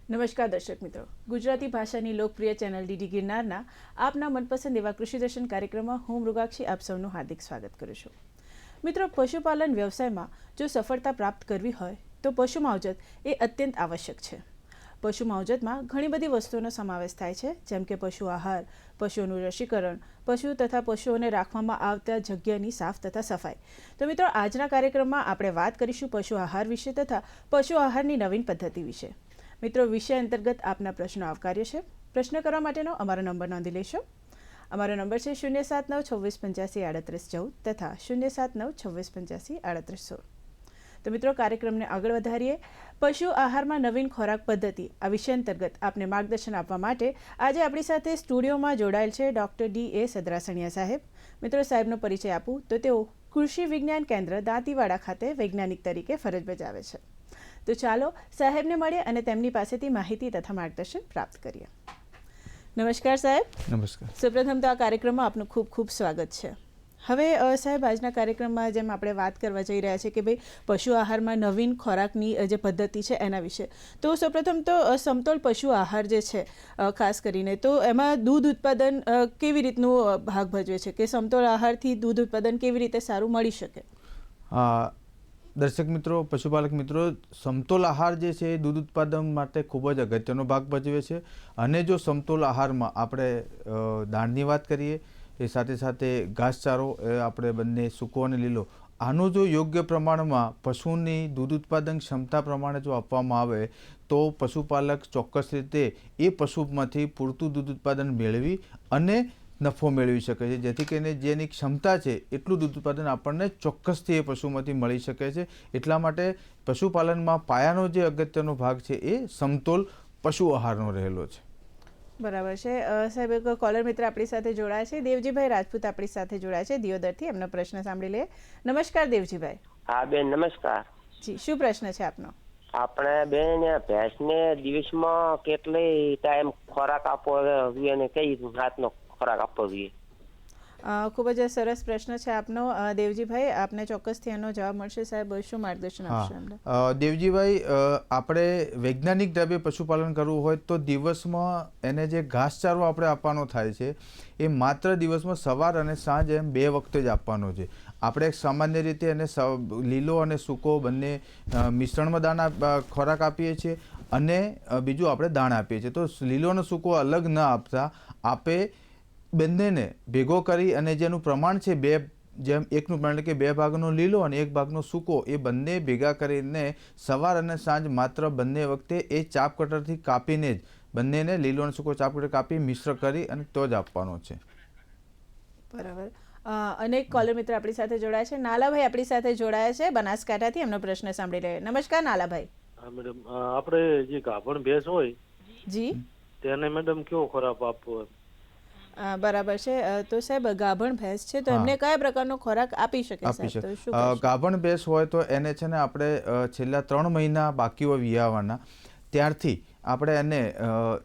નમસ્કાર દર્શક મિત્રો, ગુજરાતી ભાષાની લોકપ્રિય ચેનલ ડીડી ગિરનારના આપના મનપસંદ એવા કૃષિ દર્શન કાર્યક્રમમાં હું મૃગાક્ષી આપ સૌનું હાર્દિક સ્વાગત કરું છું. મિત્રો, પશુપાલન વ્યવસાયમાં જો સફળતા પ્રાપ્ત કરવી હોય તો પશુ માવજત એ અત્યંત આવશ્યક છે. પશુ માવજતમાં ઘણી બધી વસ્તુઓનો સમાવેશ થાય છે, જેમ કે પશુ આહાર, પશુઓનું રસીકરણ, પશુ તથા પશુઓને રાખવામાં આવતા જગ્યાની સાફ તથા સફાઈ. તો મિત્રો, આજના કાર્યક્રમમાં આપણે વાત કરીશું પશુ આહાર વિશે તથા પશુ આહારની નવીન પદ્ધતિ વિશે. મિત્રો, વિષય અંતર્ગત આપના પ્રશ્નો આવકાર્ય છે. પ્રશ્ન કરવા માટેનો અમારો નંબર નોંધી લેશો. અમારો નંબર છે 07926853814 તથા 07926853816. તો મિત્રો, કાર્યક્રમને આગળ વધારીએ. પશુ આહારમાં નવીન ખોરાક પદ્ધતિ આ વિષય અંતર્ગત આપને માર્ગદર્શન આપવા માટે આજે આપણી સાથે સ્ટુડિયોમાં જોડાયેલ છે ડૉક્ટર D.A. સદરાસણિયા સાહેબ. મિત્રો, સાહેબનો પરિચય આપું તો તેઓ કૃષિ વિજ્ઞાન કેન્દ્ર દાંતીવાડા ખાતે વૈજ્ઞાનિક તરીકે ફરજ બજાવે છે. તો ચાલો સાહેબને મળીએ અને તેમની પાસેથી માહિતી તથા માર્ગદર્શન પ્રાપ્ત કરીએ. નમસ્કાર સાહેબ. નમસ્કાર. સૌપ્રથમ તો આ કાર્યક્રમમાં આપનું ખૂબ ખૂબ સ્વાગત છે. હવે સાહેબ, આજના કાર્યક્રમમાં જેમ આપણે વાત કરવા જઈ રહ્યા છીએ કે ભાઈ પશુ આહારમાં નવીન ખોરાકની જે પદ્ધતિ છે એના વિશે, તો સૌપ્રથમ તો સમતોલ પશુ આહાર જે છે ખાસ કરીને, તો એમાં દૂધ ઉત્પાદન કેવી રીતનું ભાગ ભજવે છે કે સમતોલ આહારથી દૂધ ઉત્પાદન કેવી રીતે સારું મળી શકે? દર્શક મિત્રો, પશુપાલક મિત્રો, સમતોલ આહાર જે છે એ દૂધ ઉત્પાદન માટે ખૂબ જ અગત્યનો ભાગ ભજવે છે. અને જો સમતોલ આહારમાં આપણે દાણની વાત કરીએ, એ સાથે સાથે ઘાસચારો, આપણે બંને સૂકો અને લીલો, આનું જો યોગ્ય પ્રમાણમાં પશુની દૂધ ઉત્પાદન ક્ષમતા પ્રમાણે જો આપવામાં આવે તો પશુપાલક ચોક્કસ રીતે એ પશુમાંથી પૂરતું દૂધ ઉત્પાદન મેળવી અને નફો મેળવી શકે છે, જેથી કરીને જેની ક્ષમતા છે એટલું દૂધ ઉત્પાદન આપણને ચોક્કસથી એ પશુમાંથી મળી શકે છે. એટલા માટે પશુપાલનમાં પાયાનો જે અગત્યનો ભાગ છે એ સમતોલ પશુ આહારનો રહેલો છે. બરાબર છે સાહેબ. એક કોલર મિત્ર આપણી સાથે જોડાય છે, દેવજીભાઈ રાજપૂત આપણી સાથે જોડાય છે દિયોદરથી. એમનો પ્રશ્ન સાંભળી લઈએ. નમસ્કાર દેવજીભાઈ. હા બેન, નમસ્કાર. જી, શું પ્રશ્ન છે આપનો? આપણે બેન ભેંસને દિવસમાં કેટલી ટાઈમ ખોરાક આપવો જોઈએ અને કઈ જાતનો ખોરાક આપવો જોઈએ? ખૂબ જ સરસ પ્રશ્ન છે આપનો દેવજીભાઈ. આપને ચોક્કસથી એનો જવાબ મળશે. સાહેબ, શું માર્ગદર્શન આપશો એમને? દેવજીભાઈ, આપણે વૈજ્ઞાનિક ઢબે પશુપાલન કરવું હોય તો દિવસમાં એને જે ઘાસચારો આપણે આપવાનો થાય છે એ માત્ર દિવસમાં સવાર અને સાંજ એમ 2 વખતે જ આપવાનો છે. આપણે સામાન્ય રીતે એને લીલો અને સૂકો બંને મિશ્રણમાં દાણા ખોરાક આપીએ છીએ અને બીજું આપણે દાણ આપીએ છીએ. તો લીલો અને સૂકો અલગ ન આપતા આપે બંનેને ભેગો કરી અને જેનું પ્રમાણ છે 2 જેમ 1નું પ્રમાણ, એટલે કે 2 ભાગનો લીલો અને 1 ભાગનો સૂકો, એ બંને ભેગા કરીને સવાર અને સાંજ માત્ર બંને વખતે એ ચાપ કટરથી કાપીને જ બંનેને લીલો અને સૂકો ચાપ કટર કાપી મિશ્ર કરી અને તો જ આપવાનો છે. બરાબર. અનેક કોલર મિત્ર આપણી સાથે જોડાયા છે. નાલાભાઈ આપણી સાથે જોડાયા છે બનાસકાંઠાથી. એમનો પ્રશ્ન સાંભળી લઈએ. નમસ્કાર નાલાભાઈ. હા મેડમ, આપણે જે ગાભણ ભેંસ હોય જી, તેને મેડમ કેવો ખોરાક આપવો? બરાબર છે. તો સાહેબ, ગાભણ ભેંસ છે તો એમને કયા પ્રકારનો ખોરાક આપી શકે? ગાભણ ભેંસ હોય તો એને છે ને આપણે છેલ્લા 3 મહિના બાકી હોય વિયાવાના ત્યારથી આપણે એને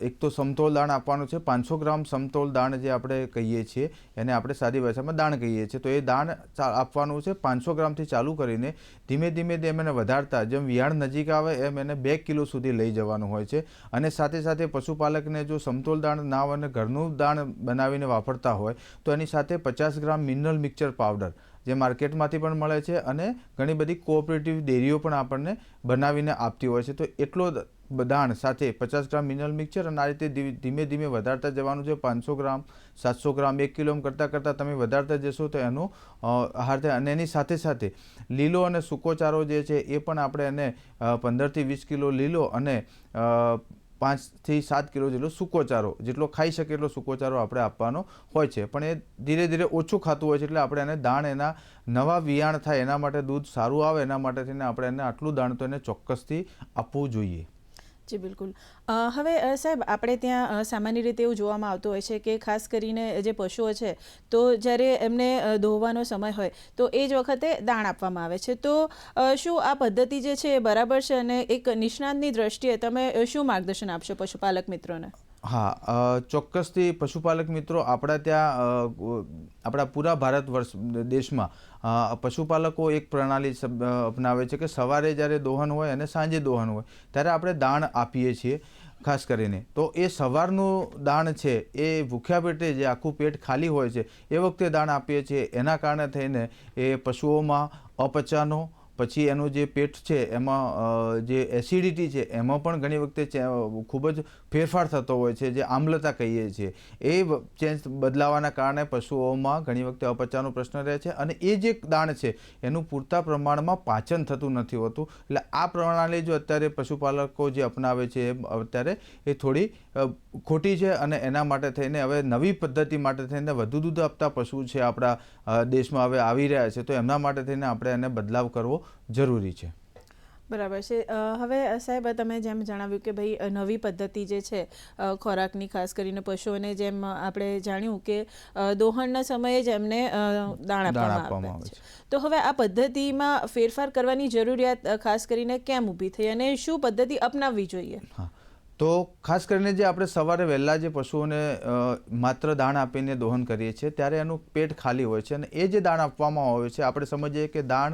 એક તો સમતોલ દાણ આપવાનું છે. 500 ગ્રામ સમતોલ દાણ જે આપણે કહીએ છીએ એને આપણે સાદી ભાષામાં દાણ કહીએ છીએ. તો એ દાણ આપવાનું છે. 500 ગ્રામથી ચાલુ કરીને ધીમે ધીમે એને વધારતા જેમ વિયાણ નજીક આવે એમ એને 2 કિલો સુધી લઈ જવાનું હોય છે. અને સાથે સાથે પશુપાલકને જો સમતોલ દાણ ના હોય અને ઘરનું દાણ બનાવીને વાપરતા હોય તો એની સાથે 50 ગ્રામ મિનરલ મિક્સચર પાવડર જે માર્કેટમાંથી પણ મળે છે અને ઘણી બધી કોઓપરેટિવ ડેરીઓ પણ આપણને બનાવીને આપતી હોય છે. તો એટલો દાણ સાથે 50 ગ્રામ મિનરલ મિક્સચર અને આ રીતે ધીમે ધીમે વધારતા જવાનું છે. 500 ગ્રામ, 700 ગ્રામ, 1 કિલો કરતાં તમે વધારતા જશો તો એનો આહાર થાય. અને એની સાથે સાથે લીલો અને સૂકો ચારો જે છે એ પણ આપણે એને 15 થી 20 કિલો લીલો અને 5 થી 7 કિલો જેટલો સૂકો ચારો, જેટલો ખાઈ શકે એટલો સૂકો ચારો આપણે આપવાનો હોય છે. પણ એ ધીરે ધીરે ઓછું ખાતું હોય છે, એટલે આપણે એને દાણ એના નવા વિયાણ થાય એના માટે, દૂધ સારું આવે એના માટે થઈને આપણે એને આટલું દાણ તો એને ચોક્કસથી આપવું જોઈએ. જી બિલકુલ. હવે સાહેબ, આપણે ત્યાં સામાન્ય રીતે એવું જોવામાં આવતું હોય છે કે ખાસ કરીને જે પશુઓ છે તો જ્યારે એમને દોહવાનો સમય હોય તો એ જ વખતે દાણ આપવામાં આવે છે. તો શું આ પદ્ધતિ જે છે એ બરાબર છે અને એક નિષ્ણાતની દ્રષ્ટિએ તમે શું માર્ગદર્શન આપશો પશુપાલક મિત્રોને? હા, ચોક્કસથી પશુપાલક મિત્રો, આપણા ત્યાં આપણા પૂરા ભારત દેશમાં પશુપાલકો એક પ્રણાલી અપનાવે છે કે સવારે જ્યારે દોહન હોય અને સાંજે દોહન હોય ત્યારે આપણે દાણ આપીએ છીએ. ખાસ કરીને તો એ સવારનું દાણ છે એ ભૂખ્યા પેટે જે આખું પેટ ખાલી હોય છે એ વખતે દાણ આપીએ છીએ. એના કારણે થઈને એ પશુઓમાં અપચાનો પછી એનું જે પેટ છે એમાં જે એસિડિટી છે એમાં પણ ઘણી વખતે ખૂબ જ ફેરફાર થતો હોય છે, જે આમ્લતા કહીએ છીએ. એ ચેન્જ બદલાવાના કારણે પશુઓમાં ઘણી વખતે અપચાનો પ્રશ્ન રહે છે અને એ જે દાણ છે એનું પૂરતા પ્રમાણમાં પાચન થતું નથી હોતું. એટલે આ પ્રણાલી જો અત્યારે પશુપાલકો જે અપનાવે છે અત્યારે એ થોડી ખોટી છે અને એના માટે થઈને હવે નવી પદ્ધતિ માટે થઈને વધુ દૂધ આપતા પશુ છે આપણા દેશમાં હવે આવી રહ્યા છે, તો એમના માટે થઈને આપણે એને બદલાવ કરવો જરૂરી છે. બરાબર છે. હવે સાહેબ તમે જેમ જણાવ્યું કે ભાઈ નવી પદ્ધતિ જે છે ખોરાકની, ખાસ કરીને પશુઓને જેમ આપણે જાણ્યું કે દોહણના સમયે જ એમને દાણ આપવામાં આવે છે, તો હવે આ પદ્ધતિમાં ફેરફાર કરવાની જરૂરિયાત ખાસ કરીને કેમ ઊભી થઈ અને શું પદ્ધતિ અપનાવવી જોઈએ? હા, તો ખાસ કરીને જે આપણે સવારે વહેલા જે પશુઓને માત્ર દાણ આપીને દોહન કરીએ છીએ ત્યારે એનું પેટ ખાલી હોય છે અને એ જે દાણ આપવામાં આવે છે આપણે સમજીએ કે દાણ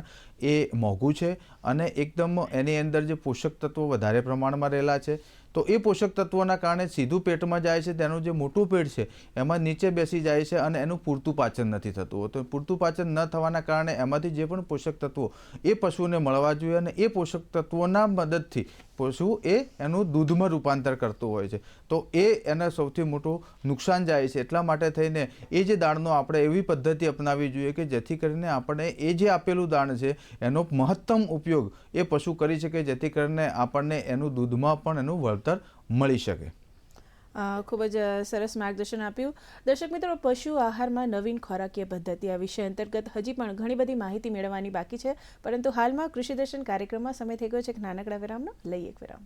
એ મોંઘું છે અને એકદમ એની અંદર જે પોષક તત્વો વધારે પ્રમાણમાં રહેલા છે, તો એ પોષક તત્વોના કારણે સીધું પેટમાં જાય છે. તેનું જે મોટું પેટ છે એમાં નીચે બેસી જાય છે અને એનું પૂરતું પાચન નથી થતું. તો પૂરતું પાચન ન થવાના કારણે એમાંથી જે પણ પોષક તત્વો એ પશુને મળવા જોઈએ અને એ પોષક તત્વોના મદદથી પશુ એ એનું દૂધમાં રૂપાંતર કરતું હોય છે, તો એ એને સૌથી મોટું નુકસાન જાય છે. એટલા માટે થઈને એ જે દાણનો આપણે એવી પદ્ધતિ અપનાવવી જોઈએ કે જેથી કરીને આપણે એ જે આપેલું દાણ છે એનો મહત્તમ ઉપયોગ એ પશુ કરી શકે, જેથી કરીને આપણને એનું દૂધમાં પણ એનું વળતર મળી શકે. ખૂબ જ સરસ માર્ગદર્શન આપ્યું. દર્શક મિત્રો, પશુ આહારમાં નવીન ખોરાકીય પદ્ધતિ આ વિષય અંતર્ગત હજી પણ ઘણી બધી માહિતી મેળવવાની બાકી છે, પરંતુ હાલમાં કૃષિ દર્શન કાર્યક્રમમાં સમય થઈ ગયો છે એક નાનકડા વિરામનો. લઈએ એક વિરામ.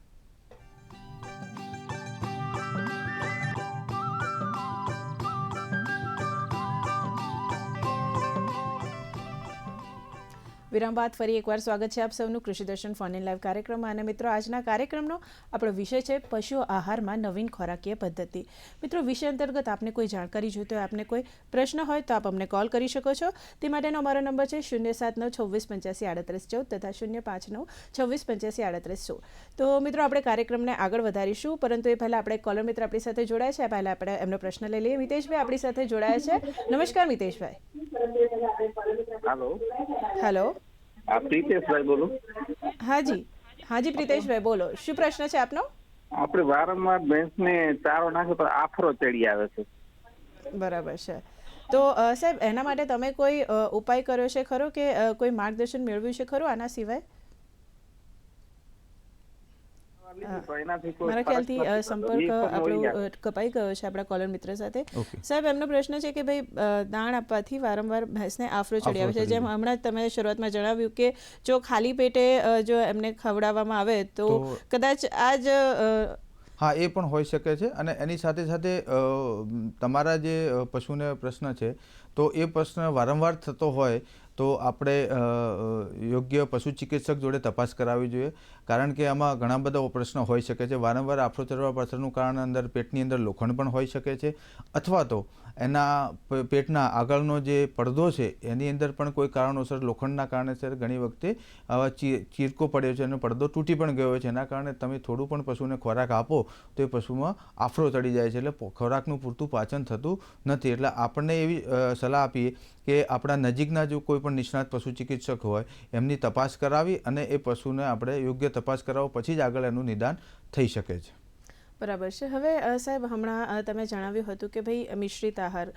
વિરામ બાદ ફરી એકવાર સ્વાગત છે આપ સૌનું કૃષિ દર્શન ફોન ઇન લાઈવ કાર્યક્રમમાં. અને મિત્રો, આજના કાર્યક્રમનો આપણો વિષય છે પશુ આહારમાં નવીન ખોરાકીય પદ્ધતિ. મિત્રો, વિષય અંતર્ગત આપને કોઈ જાણકારી જોઈતી હોય, આપને કોઈ પ્રશ્ન હોય તો આપ અમને કોલ કરી શકો છો. તે માટેનો અમારો નંબર છે 07926853814 તથા 05926853816. તો મિત્રો, આપણે કાર્યક્રમને આગળ વધારીશું, પરંતુ એ પહેલાં આપણે કોલર મિત્ર આપણી સાથે જોડાયા છે. પહેલાં આપણે એમનો પ્રશ્ન લઈ લઈએ. મિતેશભાઈ આપણી સાથે જોડાયા છે. નમસ્કાર મિતેશભાઈ. હેલો. પ્રીતેશભાઈ બોલું. હાજી પ્રીતેશભાઈ બોલો, શું પ્રશ્ન છે આપનો? આપણે વારંવાર ભેંસને ચારો નાખે તો આફરો ચડી આવે છે. બરાબર છે. તો સાહેબ, એના માટે તમે કોઈ ઉપાય કર્યો છે ખરો કે કોઈ માર્ગદર્શન મેળવ્યું છે ખરું આના સિવાય? મારા ખ્યાલથી સંપર્ક આપણો કપાઈ ગયો છે આપણા કોલર મિત્ર સાથે. સાહેબ, એમનો પ્રશ્ન છે કે ભાઈ દાણ આપવાથી વારંવાર ભેંસને આફરો ચડી આવે છે. જેમ હમણાં તમે શરૂઆતમાં જણાવ્યું કે જો ખાલી પેટે જો એમને ખવડાવવામાં આવે તો કદાચ આ જ હા, એ પણ હોઈ શકે છે. અને એની સાથે સાથે તમારા જે પશુને પ્રશ્ન છે તો એ પ્રશ્ન વારંવાર થતો હોય તો આપણે યોગ્ય પશુ ચિકિત્સક જોડે તપાસ કરાવવી જોઈએ, કારણ કે આમાં ઘણા બધા પ્રશ્નો હોઈ શકે છે. વારંવાર આફરો ચડવા પાછળનું કારણ અંદર પેટની અંદર લોખંડ પણ હોઈ શકે છે, અથવા તો એના પેટના આગળનો જે પડદો છે એની અંદર પણ કોઈ કારણોસર લોખંડના કારણે સર ઘણી વખતે આવા ચીરકો પડ્યો છે અને પડદો તૂટી પણ ગયો છે. એના કારણે તમે થોડું પણ પશુને ખોરાક આપો તો એ પશુમાં આફરો ચડી જાય છે, એટલે ખોરાકનું પૂરતું પાચન થતું નથી. એટલે આપણને એવી સલાહ આપીએ કે આપણા નજીકના જો કોઈ પણ નિષ્ણાત પશુ ચિકિત્સક હોય એમની તપાસ કરાવી અને એ પશુને આપણે યોગ્ય તપાસ કરાવો પછી જ આગળ એનું નિદાન થઈ શકે છે. બરાબર છે. હવે સાહેબ, હમણાં તમે જણાવ્યું હતું કે ભાઈ મિશ્રિત આહાર,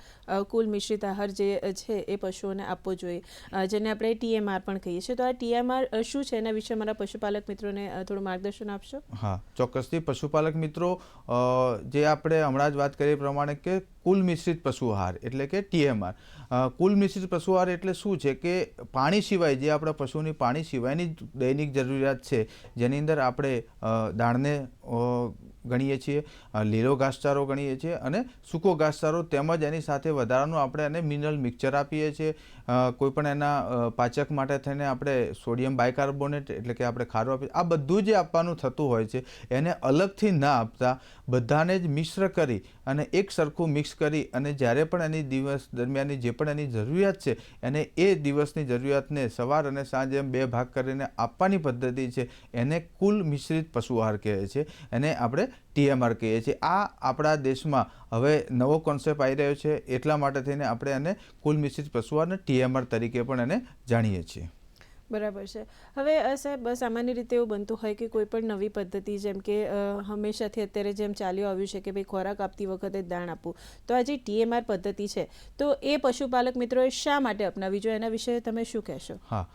કુલ મિશ્રિત આહાર જે છે એ પશુઓને આપવો જોઈએ, જેને આપણે TMR પણ કહીએ છીએ. તો આ TMR શું છે એના વિશે મારા પશુપાલક મિત્રોને થોડું માર્ગદર્શન આપશો? હા, ચોક્કસથી. પશુપાલક મિત્રો, જે આપણે હમણાં જ વાત કરી પ્રમાણે કે કુલ મિશ્રિત પશુ આહાર એટલે કે TMR. કુલ મિશ્રિત પશુ આહાર એટલે શું છે કે પાણી સિવાય જે આપણા પશુની પાણી સિવાયની દૈનિક જરૂરિયાત છે, જેની અંદર આપણે દાણને ગણીએ છીએ, લીલો ઘાસચારો ગણીએ છીએ અને સૂકો ઘાસચારો, તેમજ એની સાથે વધારાનું આપણે એને મિનરલ મિક્સચર આપીએ છીએ. કોઈપણ એના પાચક માટે થઈને આપણે સોડિયમ બાયકાર્બોનેટ એટલે કે આપણે ખારો આપીએ. આ બધું જે આપવાનું થતું હોય છે એને અલગથી ના આપતા બધાને જ મિશ્ર કરી અને એક સરખું મિક્સ કરી અને જ્યારે પણ એની દિવસ દરમિયાનની જે પણ એની જરૂરિયાત છે એને એ દિવસની જરૂરિયાતને સવાર અને સાંજ એમ 2 ભાગ કરીને આપવાની પદ્ધતિ છે એને કુલ મિશ્રિત પશુ આહાર કહે છે, એને આપણે TMR કહીએ છીએ. આ આપણા દેશમાં હવે નવો કોન્સેપ્ટ આવી રહ્યો છે, એટલા માટે થઈને આપણે એને કુલ મિશ્રિત પશુ આહાર અને TMR તરીકે પણ એને જાણીએ છીએ. બરાબર છે. હવે સાહેબ સામાન્ય રીતે એવું બનતું હોય કે કોઈ પણ નવી પદ્ધતિ જેમ કે હંમેશાથી અત્યારે જેમ ચાલ્યું આવ્યું છે કે ભાઈ ખોરાક આપતી વખતે દાણ આપવું, તો આ જે TMR પદ્ધતિ છે તો એ પશુપાલક મિત્રોએ શા માટે અપનાવવી જોઈએ, એના વિશે તમે શું કહેશો? હા,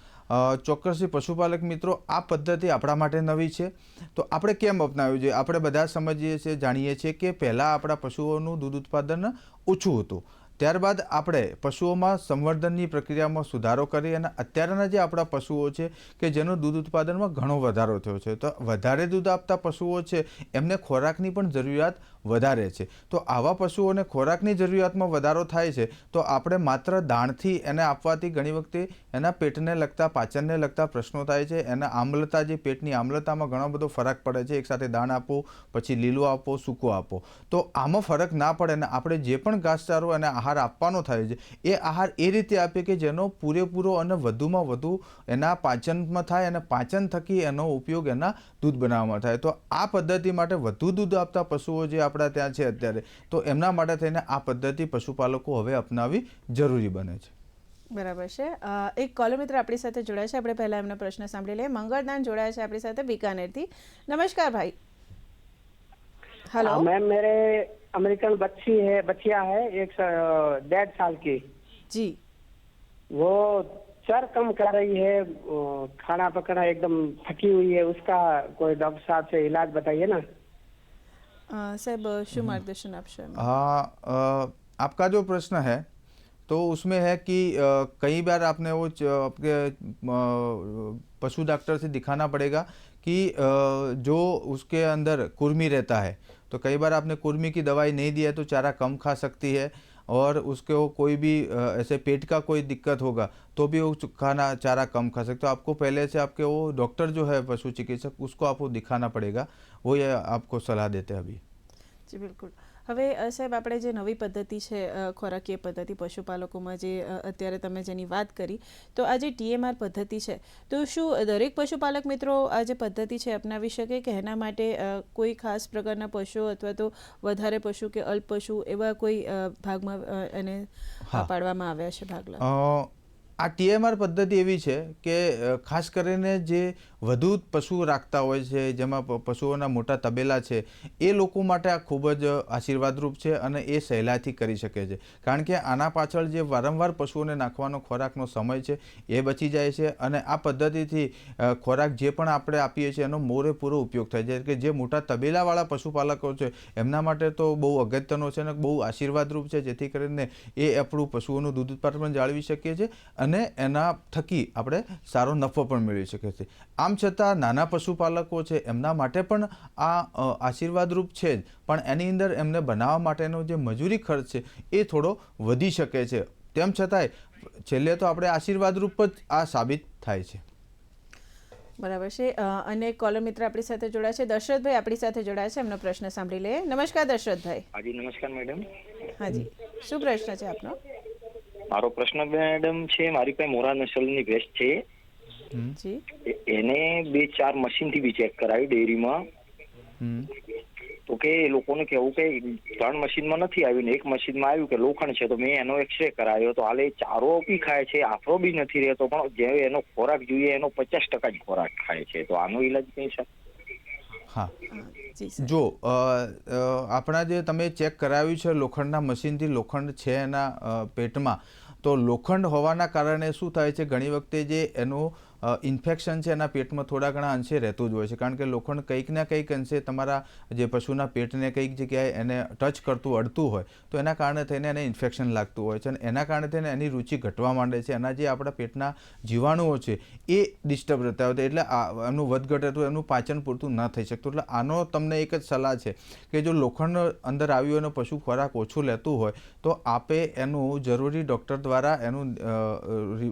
ચોક્કસથી પશુપાલક મિત્રો, આ પદ્ધતિ આપણા માટે નવી છે. તો આપણે કેમ અપનાવવી જોઈએ? આપણે બધા સમજીએ છીએ, જાણીએ છીએ કે પહેલાં આપણા પશુઓનું દૂધ ઉત્પાદન ઓછું હતું. ત્યારબાદ આપણે પશુઓમાં સંવર્ધનની પ્રક્રિયામાં સુધારો કરી અને અત્યારના જે આપણા પશુઓ છે કે જેનું દૂધ ઉત્પાદનમાં ઘણો વધારો થયો છે, તો વધારે દૂધ આપતા પશુઓ છે એમને ખોરાકની પણ જરૂરિયાત વધારે છે. તો આવા પશુઓને ખોરાકની જરૂરિયાતમાં વધારો થાય છે તો આપણે માત્ર દાણથી એને આપવાથી ઘણી વખતે એના પેટને લગતા, પાચનને લગતા પ્રશ્નો થાય છે. એના આમ્લતા, જે પેટની આમ્લતામાં ઘણો બધો ફરક પડે છે. એકસાથે દાણ આપો, પછી લીલો આપો, સૂકો આપો, તો આમાં ફરક ના પડે ને આપણે જે પણ ઘાસચારો અને આહાર આપવાનો થાય છે એ આહાર એ રીતે આપીએ કે જેનો પૂરેપૂરો અને વધુમાં વધુ એના પાચનમાં થાય અને પાચન થકી એનો ઉપયોગ એના દૂધ બનાવવામાં થાય. તો આ પદ્ધતિ માટે વધુ દૂધ આપતા પશુઓ જે આપણા ત્યાં છે અત્યારે, તો એમના માટે થઈને આ પદ્ધતિ પશુપાલકો હવે અપનાવવી જરૂરી બને છે. બરાબર છે. એક કોલર મિત્ર આપણી સાથે જોડાયા છે, આપણે પહેલાં એમનો પ્રશ્ન સાંભળી લઈએ. મંગળદાન જોડાયા છે આપણી સાથે બીકાનેરથી. નમસ્કાર ભાઈ. हेलो मैम, मेरे अमेरिकन बच्चियाँ है 1.5 साल की जी. वो सर कम कर रही है, खाना पकाना एकदम थकी हुई है, उसका कोई डॉक्टर साहब से इलाज बताइए ना. साहब शू मार्गदर्शन आपसे? हाँ, आपका जो प्रश्न है तो उसमें है कि कई बार आपने वो आपके पशु डॉक्टर से दिखाना पड़ेगा कि जो उसके अंदर कुर्मी रहता है, तो कई बार आपने कुर्मी की दवाई नहीं दी है तो चारा कम खा सकती है, और उसके वो कोई भी ऐसे पेट का कोई दिक्कत होगा तो भी वो खाना चारा कम खा सकते. तो आपको पहले से आपके वो डॉक्टर जो है पशु चिकित्सक, उसको आपको दिखाना पड़ेगा, वो ये आपको सलाह देते हैं अभी. જી બિલકુલ. હવે સાહેબ આપણે જે નવી પદ્ધતિ છે ખોરાકીય પદ્ધતિ પશુપાલકોમાં જે અત્યારે તમે જેની વાત કરી, તો આ જે TMR પદ્ધતિ છે તો શું દરેક પશુપાલક મિત્રો આ જે પદ્ધતિ છે અપનાવી શકે કે એના માટે કોઈ ખાસ પ્રકારના પશુઓ અથવા તો વધારે પશુ કે અલ્પ પશુ એવા કોઈ ભાગમાં એને પાડવામાં આવ્યા છે ભાગલા? આ TMR પદ્ધતિ એવી છે કે ખાસ કરીને જે વધુ પશુ રાખતા હોય છે, જેમાં પશુઓના મોટા તબેલા છે, એ લોકો માટે આ ખૂબ જ આશીર્વાદરૂપ છે અને એ સહેલાઈથી કરી શકે છે. કારણ કે આના પાછળ જે વારંવાર પશુઓને નાખવાનો ખોરાકનો સમય છે એ બચી જાય છે અને આ પદ્ધતિથી ખોરાક જે પણ આપણે આપીએ છીએ એનો પૂરેપૂરો ઉપયોગ થાય છે. કે જે મોટા તબેલાવાળા પશુપાલકો છે એમના માટે તો બહુ અગત્યનો છે અને બહુ આશીર્વાદરૂપ છે, જેથી કરીને એ આપણું પશુઓનું દૂધ ઉત્પાદન પણ જાળવી શકીએ છીએ અને એના થકી આપણે સારો નફો પણ મેળવી શકીએ છીએ. આમ છતાં નાના પશુપાલકો છે એમના માટે પણ આ આશીર્વાદરૂપ છે જ, પણ એની અંદર એમને બનાવવા માટેનો જે મજૂરી ખર્ચ છે એ થોડો વધી શકે છે. તેમ છતાંય છેલ્લે તો આપણે આશીર્વાદરૂપ જ આ સાબિત થાય છે. બરાબર છે. અને કોલર મિત્ર આપણી સાથે જોડાયા છે, દશરથભાઈ આપણી સાથે જોડાયા છે, એમનો પ્રશ્ન સાંભળી લઈએ. નમસ્કાર દશરથભાઈ. હાજી નમસ્કાર મેડમ. હાજી, શું પ્રશ્ન છે આપનો? મારો પ્રશ્ન મેડમ છે, મારી પાસે મોરા નસલની ભેંસ છે, એને 2-4 મશીનથી બી ચેક કરાવી ડેરીમાં, તો કે એ લોકોને કેવું કે 3 મશીનમાં નથી આવ્યું ને 1 મશીનમાં આવ્યું કે લોખંડ છે, તો મેં એનો એક્સરે કરાવ્યો તો હાલે ચારો બી ખાય છે, આફરો બી નથી રહેતો, પણ જે એનો ખોરાક જોઈએ એનો 50% જ ખોરાક ખાય છે, તો આનો ઈલાજ કઈ છે? હા, જો આપણા જે તમે ચેક કરાવ્યું છે લોખંડના મશીનથી, લોખંડ છે એના પેટમાં, તો લોખંડ હોવાના કારણે શું થાય છે, ઘણી વખતે જે એનું ઇન્ફેક્શન છે એના પેટમાં થોડા ઘણા અંશે રહેતું જ હોય છે. કારણ કે લોખંડ કંઈક ના કંઈક અંશે તમારા જે પશુના પેટને કંઈક જગ્યાએ એને ટચ કરતું, અડતું હોય તો એના કારણે થઈને એને ઇન્ફેક્શન લાગતું હોય છે અને એના કારણે થઈને એની રુચિ ઘટવા માંડે છે. એના જે આપણા પેટના જીવાણુઓ છે એ ડિસ્ટર્બ રહેતા હોય, એટલે એમનું વધઘટ હતું, એમનું પાચન પૂરતું ન થઈ શકતું. એટલે આનો તમને એક જ સલાહ છે કે જો લોખંડ અંદર આવ્યું અને પશુ ખોરાક ઓછું લેતું હોય તો આપે એનું જરૂરી ડૉક્ટર દ્વારા એનું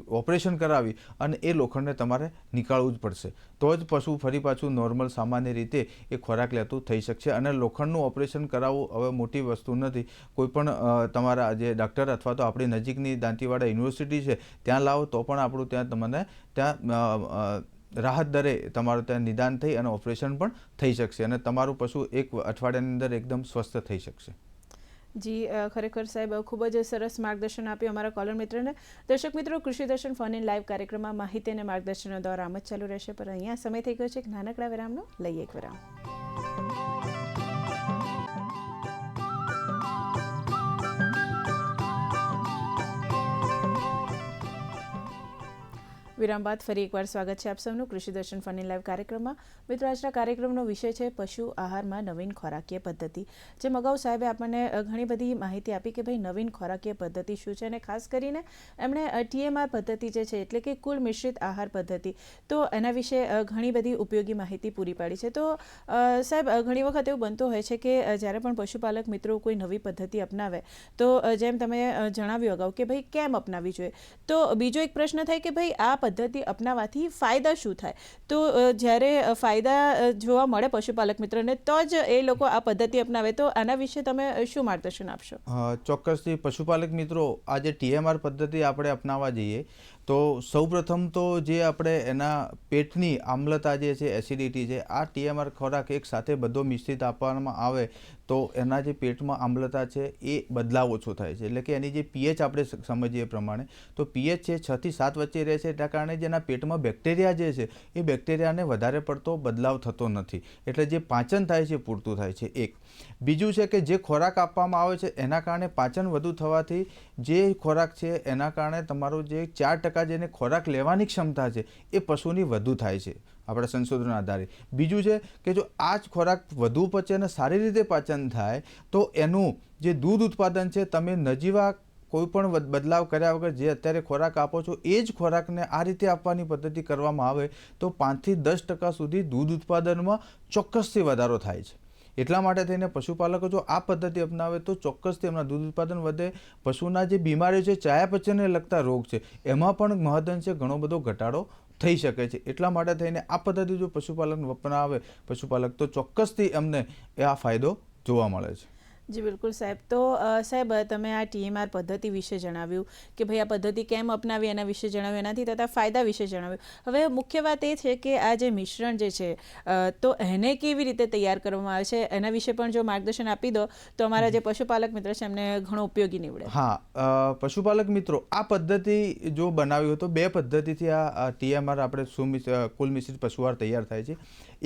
ઓપરેશન કરાવી અને એ લોખંડને તમારે નીકાળવું જ પડશે, તો જ પશુ ફરી પાછું નોર્મલ સામાન્ય રીતે એ ખોરાક લેતું થઈ શકશે. અને લોખંડનું ઓપરેશન કરાવવું હવે મોટી વસ્તુ નથી. કોઈ પણ તમારા જે ડૉક્ટર અથવા તો આપણી નજીકની દાંતીવાડા યુનિવર્સિટી છે ત્યાં લાવો તો પણ આપણું ત્યાં તમને ત્યાં રાહત દરે તમારું ત્યાં નિદાન થઈ અને ઓપરેશન પણ થઈ શકશે અને તમારું પશુ એક અઠવાડિયાની અંદર એકદમ સ્વસ્થ થઈ શકશે. જી ખરેખર સાહેબ ખૂબ જ સરસ માર્ગદર્શન આપ્યું અમારા કોલર મિત્રને. દર્શક મિત્રો, કૃષિ દર્શન ફોન ઇન લાઈવ કાર્યક્રમમાં માહિતી અને માર્ગદર્શનનો દોર આમ જ ચાલુ રહેશે, પણ અહીંયા સમય થઈ ગયો છે એક નાનકડા વિરામનો. લઈએ એક વિરામ. વિરામ બાદ ફરી એકવાર સ્વાગત છે આપ સૌનું કૃષિ દર્શન ફન ઇન લાઈવ કાર્યક્રમમાં. મિત્રો, આજના કાર્યક્રમનો વિષય છે પશુ આહારમાં નવીન ખોરાકીય પદ્ધતિ. જેમ અગાઉ સાહેબે આપણને ઘણી બધી માહિતી આપી કે ભાઈ નવીન ખોરાકીય પદ્ધતિ શું છે, અને ખાસ કરીને એમણે TMR પદ્ધતિ જે છે એટલે કે કુલ મિશ્રિત આહાર પદ્ધતિ, તો એના વિશે ઘણી બધી ઉપયોગી માહિતી પૂરી પાડી છે. તો સાહેબ, ઘણી વખત એવું બનતું હોય છે કે જ્યારે પણ પશુપાલક મિત્રો કોઈ નવી પદ્ધતિ અપનાવે તો જેમ તમે જણાવ્યું અગાઉ કે ભાઈ કેમ અપનાવવી જોઈએ, તો બીજો એક પ્રશ્ન થાય કે ભાઈ આ પદ્ધતિ અપનાવવાથી ફાયદા શું થાય. તો જ્યારે ફાયદા જોવા મળે પશુપાલક મિત્રોને તો જ એ લોકો આ પદ્ધતિ અપનાવે, તો આના વિશે તમે શું માર્ગદર્શન આપશો? ચોક્કસથી પશુપાલક મિત્રો, આ જે TMR પદ્ધતિ આપણે અપનાવવા જઈએ તો સૌપ્રથમ તો જે આપણે એના પેટની આમ્લતા જે છે, એસિડિટી છે, આ TMR ખોરાક એક સાથે બધો મિશ્રિત આપવામાં આવે તો એના જે પેટમાં આમ્લતા છે એ બદલાવ ઓછો થાય છે. એટલે કે એની જે pH આપણે સમજીએ પ્રમાણે તો pH છે 6 થી 7 વચ્ચે રહે છે, એટલા કારણે જેના પેટમાં બેક્ટેરિયા જે છે એ બેક્ટેરિયાને વધારે પડતો બદલાવ થતો નથી, એટલે જે પાચન થાય છે પૂરતું થાય છે. એક બીજું છે કે જે ખોરાક આપવામાં આવે છે એના કારણે પાચન વધુ થવાથી જે ખોરાક છે એના કારણે તમારું જે 4% જેને ખોરાક લેવાની ક્ષમતા છે એ પશુની વધુ થાય છે આપણા સંશોધન આધારે. બીજું છે કે જો આ જ ખોરાક વધુ પચે અને સારી રીતે પાચન થાય તો એનું જે દૂધ ઉત્પાદન છે, તમે નજીવા કોઈ પણ બદલાવ કર્યા વગર જે અત્યારે ખોરાક આપો છો એ જ ખોરાકને આ રીતે આપવાની પદ્ધતિ કરવામાં આવે તો 5 થી 10% સુધી દૂધ ઉત્પાદનમાં ચોક્કસથી વધારો થાય છે. એટલા માટે થઈને પશુપાલકો જો આ પદ્ધતિ અપનાવે તો ચોક્કસથી એમના દૂધ ઉત્પાદન વધે. પશુના જે બીમારીઓ છે, ચયાપચયને લગતા રોગ છે, એમાં પણ મહદઅંશે ઘણો બધો ઘટાડો થઈ શકે છે. એટલા માટે થઈને આ પદ્ધતિ જો પશુપાલક અપનાવે પશુપાલક તો ચોક્કસથી એમને આ ફાયદો જોવા મળે છે. જી બિલકુલ સાહેબ. તો સાહેબ, તમે આ TMR પદ્ધતિ વિશે જણાવ્યું કે ભાઈ આ પદ્ધતિ કેમ અપનાવી એના વિશે જણાવ્યું, એનાથી થતા ફાયદા વિશે જણાવ્યું. હવે મુખ્ય વાત એ છે કે આ જે મિશ્રણ જે છે તો એને કેવી રીતે તૈયાર કરવામાં આવે છે એના વિશે પણ જો માર્ગદર્શન આપી દો તો અમારા જે પશુપાલક મિત્રો છે એમને ઘણો ઉપયોગી નીવડે. હા, પશુપાલક મિત્રો, આ પદ્ધતિ જો બનાવી હોય તો બે પદ્ધતિથી આ TMR આપણે કુલ મિશ્રિત પશુઆહાર તૈયાર થાય છે.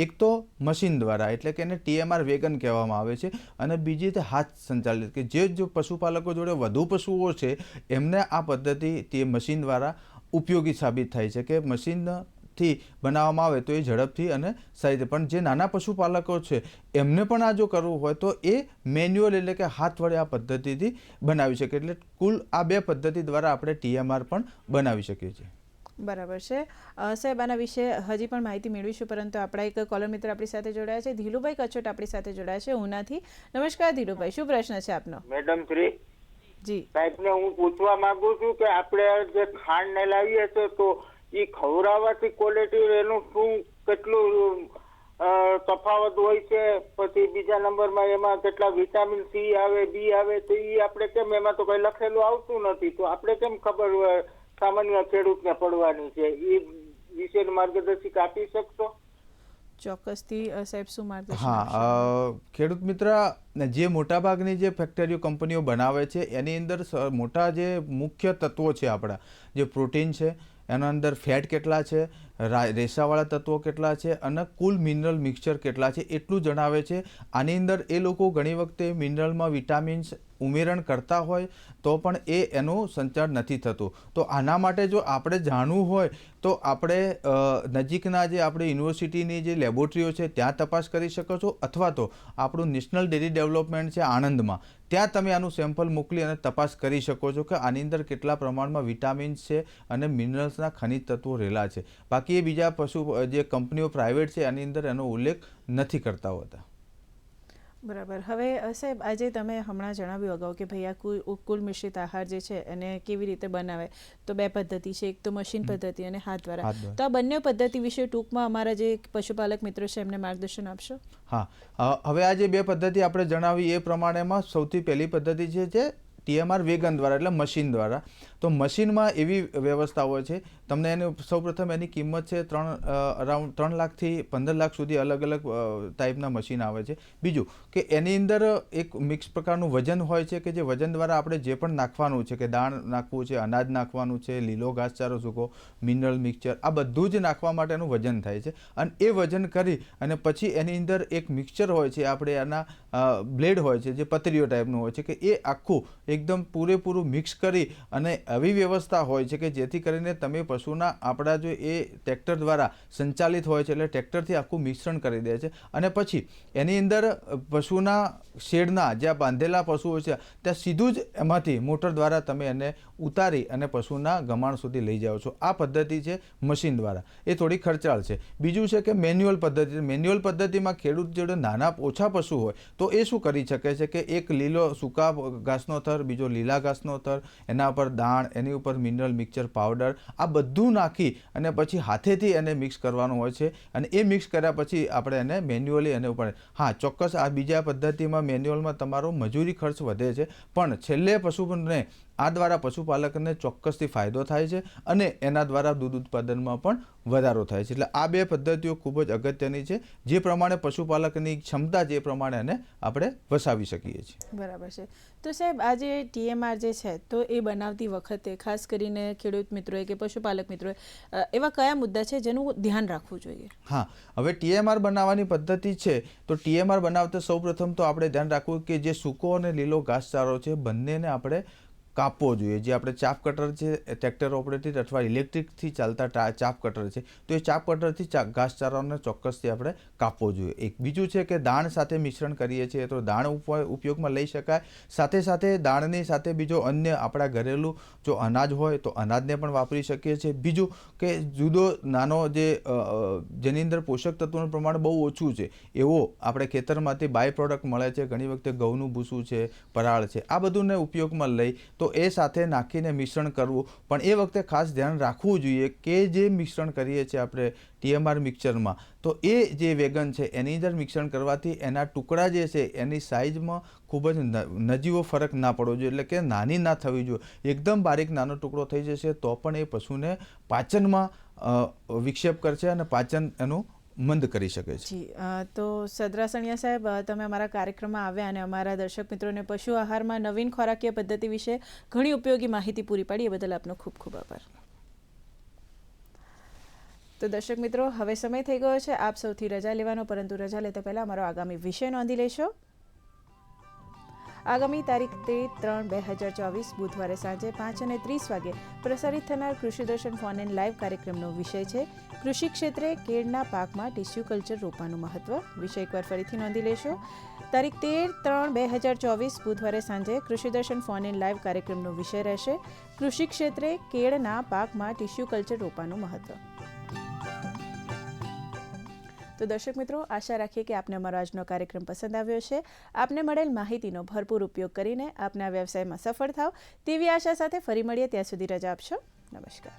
એક તો મશીન દ્વારા, એટલે કે એને TMR વેગન કહેવામાં આવે છે, અને બીજી તે હાથ સંચાલિત, કે જે પશુપાલકો જોડે વધુ પશુઓ છે એમને આ પદ્ધતિ તે મશીન દ્વારા ઉપયોગી સાબિત થાય છે કે મશીનથી બનાવવામાં આવે તો એ ઝડપથી અને સારી રીતે. પણ જે નાના પશુપાલકો છે એમને પણ આ જો કરવું હોય તો એ મેન્યુઅલ એટલે કે હાથ વડે આ પદ્ધતિથી બનાવી શકે. એટલે કુલ આ બે પદ્ધતિ દ્વારા આપણે TMR પણ બનાવી શકીએ છીએ. બરાબર છે સાહેબ. આના વિશે હજી પણ માહિતી મેળવીશું, પરંતુ આપણા એક કોલર મિત્ર આપણી સાથે જોડાયા છે. ધીલુભાઈ કચોટ આપણી સાથે જોડાયા છે ઉનાથી. નમસ્કાર ધીલુભાઈ, શું પ્રશ્ન છે આપનો? મેડમ શ્રી જી સાહેબને હું પૂછવા માંગુ છું કે આપણે જે ખાંડ ને લાવીએ છીએ તો એ ખવડાવવાથી ક્વોલિટી એનું શું કેટલું તફાવત હોય છે? પછી બીજા નંબરમાં એમાં કેટલા વિટામિન C આવે, B આવે, તો એ આપણે કેમ, એમાં તો કઈ લખેલું આવતું નથી, તો આપણે કેમ ખબર હોય સામાન્ય ખેડૂતને પડવાની છે? એ વિશેની માર્ગદર્શિકા આપી શકશો? ચોક્કસથી સાહેબ, શું માર્ગદર્શન? હા, ખેડૂત મિત્ર, જે મોટાભાગની જે ફેક્ટરીઓ કંપનીઓ બનાવે છે એની અંદર મોટા જે મુખ્ય તત્વો છે આપણા, જે પ્રોટીન છે, એના અંદર ફેટ કેટલા છે, રેસાવાળા તત્વો કેટલા છે અને કુલ મિનરલ મિક્સચર કેટલા છે એટલું જણાવે છે. આની અંદર એ લોકો ઘણી વખતે મિનરલમાં વિટામિન્સ ઉમેરણ કરતા હોય તો પણ એનું સંચાર નથી થતું. તો આના માટે જો આપણે જાણવું હોય તો આપણે નજીકના જે આપણી યુનિવર્સિટીની જે લેબોરેટરીઓ છે ત્યાં તપાસ કરી શકો છો, અથવા તો આપણું નેશનલ ડેરી ડેવલપમેન્ટ છે આણંદમાં, ત્યાં તમે આનું સેમ્પલ મોકલી અને તપાસ કરી શકો છો કે આની અંદર કેટલા પ્રમાણમાં વિટામિન્સ છે અને મિનરલ્સના ખનિજ તત્વો રહેલા છે. બાકી એ બીજા જે કંપનીઓ પ્રાઇવેટ છે એની અંદર એનો ઉલ્લેખ નથી કરતા હોતા. બરાબર. હવે સાહેબ, આજે તમે હમણાં જણાવ્યું અગાઉ કે ભાઈ આ કુલ મિશ્રિત આહાર જે છે એને કેવી રીતે બનાવે, તો 2 પદ્ધતિ છે, એક તો મશીન પદ્ધતિ અને હાથ દ્વારા. તો આ બંને પદ્ધતિ વિશે ટૂંકમાં અમારા જે પશુપાલક મિત્રો છે એમને માર્ગદર્શન આપશો. હા, હવે આ જે 2 પદ્ધતિ આપણે જણાવી એ પ્રમાણેમાં સૌથી પહેલી પદ્ધતિ છે જે TMR વેગન દ્વારા, એટલે મશીન દ્વારા. તો મશીનમાં એવી વ્યવસ્થા હોય છે, તમને એની સૌપ્રથમ એની કિંમત છે અરાઉન્ડ 3 લાખથી 15 લાખ સુધી અલગ અલગ ટાઈપના મશીન આવે છે. બીજું કે એની અંદર એક મિક્સ પ્રકારનું વજન હોય છે કે જે વજન દ્વારા આપણે જે પણ નાખવાનું છે, કે દાણ નાખવું છે, અનાજ નાખવાનું છે, લીલો ઘાસચારો સૂકો, મિનરલ મિક્સચર, આ બધું જ નાખવા માટેનું વજન થાય છે. અને એ વજન કરી અને પછી એની અંદર એક મિક્સચર હોય છે, આપણે એના બ્લેડ હોય છે જે પતરીઓ ટાઈપનું હોય છે, કે એ આખું એકદમ પૂરેપૂરું મિક્સ કરી અને આવી વ્યવસ્થા હોય છે કે જેથી કરીને તમે પશુના આપણા જો એ ટ્રેક્ટર દ્વારા સંચાલિત હોય છે, એટલે ટ્રેક્ટરથી આખું મિશ્રણ કરી દે છે. અને પછી એની અંદર પશુના શેડના જ્યાં બાંધેલા પશુઓ છે ત્યાં સીધું જ એમાંથી મોટર દ્વારા તમે એને ઉતારી અને પશુના ગમાણ સુધી લઈ જાઓ છો. આ પદ્ધતિ છે મશીન દ્વારા. એ થોડી ખર્ચાળ છે. બીજું છે કે મેન્યુઅલ પદ્ધતિ. મેન્યુઅલ પદ્ધતિમાં ખેડૂત જોડે નાના ઓછા પશુ હોય તો એ શું કરી શકે છે કે એક લીલો સૂકા ઘાસનો થર, બીજો લીલા ઘાસનો થર, એના ઉપર દાણ, એની ઉપર મિનરલ મિક્સચર પાવડર, આ બધું નાખી અને પછી હાથેથી એને મિક્સ કરવાનું હોય છે. અને એ મિક્સ કર્યા પછી આપણે એને મેન્યુઅલી એને ઉપર. હા, ચોક્કસ આ બીજા પદ્ધતિમાં મેન્યુઅલમાં તમારો મજૂરી ખર્ચ વધે છે, પણ છેલ્લે પશુને આ દ્વારા પશુપાલકને ચોક્કસથી ફાયદો થાય છે અને એના દ્વારા દૂધ ઉત્પાદનમાં પણ વધારો થાય છે. એટલે આ 2 પદ્ધતિઓ ખૂબ જ અગત્યની છે, જે પ્રમાણે પશુપાલકની ક્ષમતા જે પ્રમાણે એને આપણે વસાવી શકીએ છીએ. બરાબર છે. તો સાહેબ, આ જે TMR જે છે તો એ બનાવતી વખતે ખાસ કરીને ખેડૂત મિત્રોએ કે પશુપાલક મિત્રોએ એવા કયા મુદ્દા છે જેનું ધ્યાન રાખવું જોઈએ? હા, હવે TMR બનાવવાની પદ્ધતિ છે તો TMR બનાવતા સૌપ્રથમ તો આપણે ધ્યાન રાખવું કે જે સૂકો અને લીલો ઘાસચારો છે બંનેને આપણે કાપવો જોઈએ. જે આપણે ચાપ કટર છે, ટ્રેક્ટર ઓપરેટેડ અથવા ઇલેક્ટ્રિકથી ચાલતા ચાપ કટર છે, તો એ ચાપ કટરથી ઘાસચારાને ચોક્કસથી આપણે કાપવો જોઈએ. એક બીજું છે કે દાણ સાથે મિશ્રણ કરીએ છીએ તો દાણ ઉપયોગમાં લઈ શકાય. સાથે સાથે દાણની સાથે બીજો અન્ય આપણા ઘરેલું જો અનાજ હોય તો અનાજને પણ વાપરી શકીએ છીએ. બીજું કે જુદો નાનો જેની અંદર પોષક તત્વોનું પ્રમાણ બહુ ઓછું છે એવો આપણે ખેતરમાંથી બાય પ્રોડક્ટ મળે છે, ઘણી વખતે ઘઉંનું ભૂસું છે, પરાળ છે, આ બધુંને ઉપયોગમાં લઈ તો એ સાથે નાખીને મિશ્રણ કરવું. પણ એ વખતે ખાસ ધ્યાન રાખવું જોઈએ કે જે મિશ્રણ કરીએ છીએ આપણે TMR મિક્સચરમાં, તો એ જે વેગન છે એની અંદર મિશ્રણ કરવાથી એના ટુકડા જે છે એની સાઇઝમાં ખૂબ જ નજીવો ફરક ના પડવો જોઈએ, એટલે કે નાની ના થવી જોઈએ. એકદમ બારીક નાનો ટુકડો થઈ જશે તો પણ એ પશુને પાચનમાં વિક્ષેપ કરશે અને પાચન એનું મંદ કરી શકે છે. જી, તો સદરાસણિયા સાહેબ, તમે અમારા કાર્યક્રમમાં આવ્યા અને અમારા દર્શક મિત્રોને પશુ આહારમાં નવીન ખોરાકીય પદ્ધતિ વિશે ઘણી ઉપયોગી માહિતી પૂરી પાડી, એ બદલ આપનો ખૂબ ખૂબ આભાર. તો દર્શક મિત્રો, હવે સમય થઈ ગયો છે આપ સૌથી રજા લેવાનો, પરંતુ રજા લેતા પહેલાં અમારો આગામી વિષય નોંધી લેશો. આગામી તારીખ 13/3/2024 બુધવારે સાંજે 5:30 વાગે પ્રસારિત થનાર કૃષિ દર્શન ફોન ઇન લાઈવ કાર્યક્રમનો વિષય છે કૃષિ ક્ષેત્રે કેળના પાકમાં ટિશ્યુ કલ્ચર રોપવાનું મહત્વ. વિષય એકવાર ફરીથી નોંધી લેશો. તારીખ 13/3/2024 બુધવારે સાંજે કૃષિ દર્શન ફોન ઇન લાઈવ કાર્યક્રમનો વિષય રહેશે કૃષિ ક્ષેત્રે કેળના પાકમાં ટિશ્યુ કલ્ચર રોપવાનું મહત્વ. તો દર્શક મિત્રો, આશા રાખીએ કે આપને અમારો આજનો કાર્યક્રમ પસંદ આવ્યો છે. આપને મળેલ માહિતીનો ભરપૂર ઉપયોગ કરીને આપના વ્યવસાયમાં સફળ થાવ તેવી આશા સાથે ફરી મળીએ. ત્યાં સુધી રજા આપશો. નમસ્કાર.